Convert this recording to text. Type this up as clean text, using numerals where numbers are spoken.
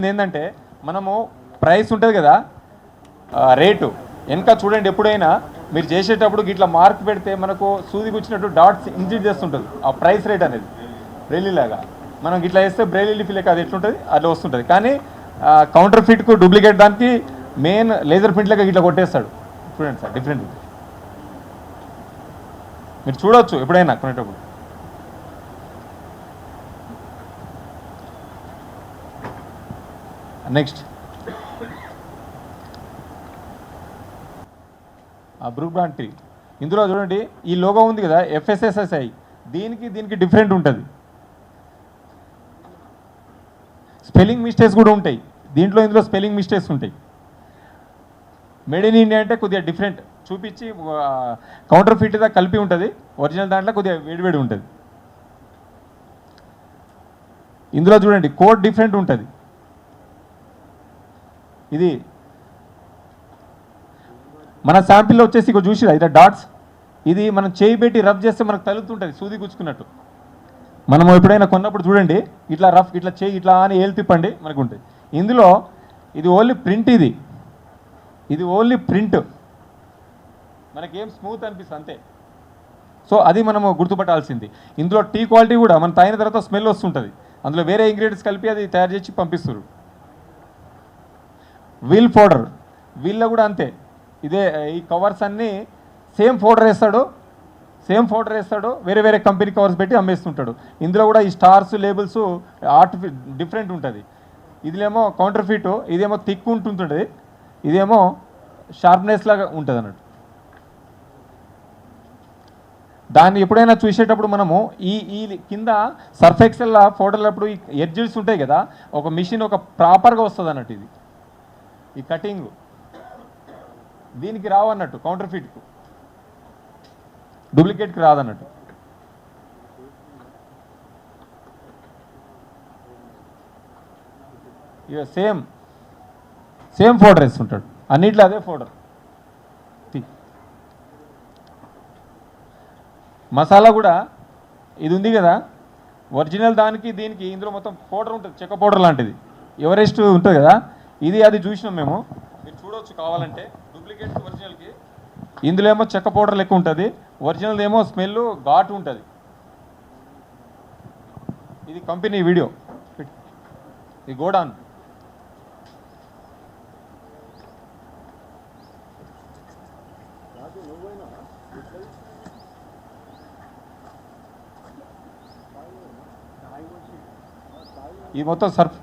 ఏంటంటే మనము ప్రైస్ ఉంటుంది కదా, రేటు వెనక చూడండి. ఎప్పుడైనా మీరు చేసేటప్పుడు ఇట్లా మార్క్ పెడితే మనకు సూది కూర్చున్నట్టు డాట్స్ ఇంజిట్ చేస్తుంటుంది ఆ ప్రైస్ రేట్ అనేది. బ్రెయిలీలాగా మనం ఇట్లా వేస్తే బ్రెయిలీ లిపి లెక్క అది ఎట్లుంటుంది అట్లా వస్తుంటుంది. కానీ కౌంటర్ ఫిట్కు డూప్లికేట్ దానికి మెయిన్ లేజర్ ప్రింట్ లెక్క ఇట్లా కొట్టేస్తాడు. చూడండి సార్, డిఫరెంట్ మీరు చూడవచ్చు ఎప్పుడైనా కొనేటప్పుడు. నెక్స్ట్ బ్రూక్ బ్రాండ్ 3 ఇందులో చూడండి ఈ లోగో ఉంది కదా, FSSSI, దీనికి డిఫరెంట్ ఉంటుంది. స్పెల్లింగ్ మిస్టేక్స్ కూడా ఉంటాయి దీంట్లో. ఇందులో స్పెల్లింగ్ మిస్టేక్స్ ఉంటాయి. మేడ్ ఇన్ ఇండియా అంటే కొద్దిగా డిఫరెంట్ చూపించి కౌంటర్ ఫిట్ దా కలిపి ఉంటుంది. ఒరిజినల్ దాంట్లో కొద్దిగా వేడివేడి ఉంటుంది. ఇందులో చూడండి కోడ్ డిఫరెంట్ ఉంటుంది. ఇది మన శాంపిల్లో వచ్చేసి ఇక చూసిరా ఇట్లా డాట్స్. ఇది మనం చేయి పెట్టి రఫ్ చేస్తే మనకు తలుగుతుంటుంది సూది గుచ్చుకున్నట్టు. మనము ఎప్పుడైనా కొన్నప్పుడు చూడండి ఇట్లా రఫ్ ఇట్లా చేయి ఇట్లా అని ఏలు తిప్పండి మనకు ఉంటుంది. ఇందులో ఇది ఓన్లీ ప్రింట్. ఇది ఓన్లీ ప్రింట్. మనకేం స్మూత్ అనిపిస్తుంది అంతే. సో అది మనము గుర్తుపట్టాల్సింది. ఇందులో టీ క్వాలిటీ కూడా మనం తాగిన తర్వాత స్మెల్ వస్తుంటుంది. అందులో వేరే ఇంగ్రీడియంట్స్ కలిపి అది తయారు చేసి పంపిస్తారు. వీల్ పౌడర్, వీల్లో కూడా అంతే. ఇదే ఈ కవర్స్ అన్నీ సేమ్ పౌడర్ వేస్తాడు, వేరే వేరే కంపెనీ కవర్స్ పెట్టి అమ్మేస్తుంటాడు. ఇందులో కూడా ఈ స్టార్స్ లేబుల్స్ డిఫరెంట్ ఉంటుంది. ఇదిలేమో కౌంటర్ ఫిట్, ఇదేమో థిక్ ఉంటుంటుంది, ఇదేమో షార్ప్నెస్ లాగా ఉంటుంది అన్నట్టు. దాన్ని ఎప్పుడైనా చూసేటప్పుడు మనము ఈ కింద సర్ఫ్ ఎక్సెల్ ఫోటోలప్పుడు ఈ ఎడ్జిల్స్ ఉంటాయి కదా, ఒక మిషన్ ఒక ప్రాపర్గా వస్తుంది అన్నట్టు. ఇది ఈ కటింగ్ దీనికి రావు అన్నట్టు, కౌంటర్ ఫిట్కు డూప్లికేట్కి రాదన్నట్టు. ఇక సేమ్ ఫోల్డర్ వేస్తుంటాడు అన్నిట్లో, అదే ఫోల్డర్. మసాలా కూడా ఇది ఉంది కదా, ఒరిజినల్ దానికి దీనికి ఇందులో మొత్తం పౌడర్ ఉంటుంది, చెక్క పౌడర్ లాంటిది, ఎవరెస్ట్ ఉంటుంది కదా, ఇది అది చూసినాం మేము. మీరు చూడవచ్చు కావాలంటే డూప్లికేట్ ఒరిజినల్కి. ఇందులో ఏమో చెక్క పౌడర్ లెక్క ఉంటుంది, ఒరిజినల్ ఏమో స్మెల్ ఘాటు ఉంటుంది. ఇది కంపెనీ వీడియో, ఇది గోడాన్. ఇది మొత్తం సర్ఫ్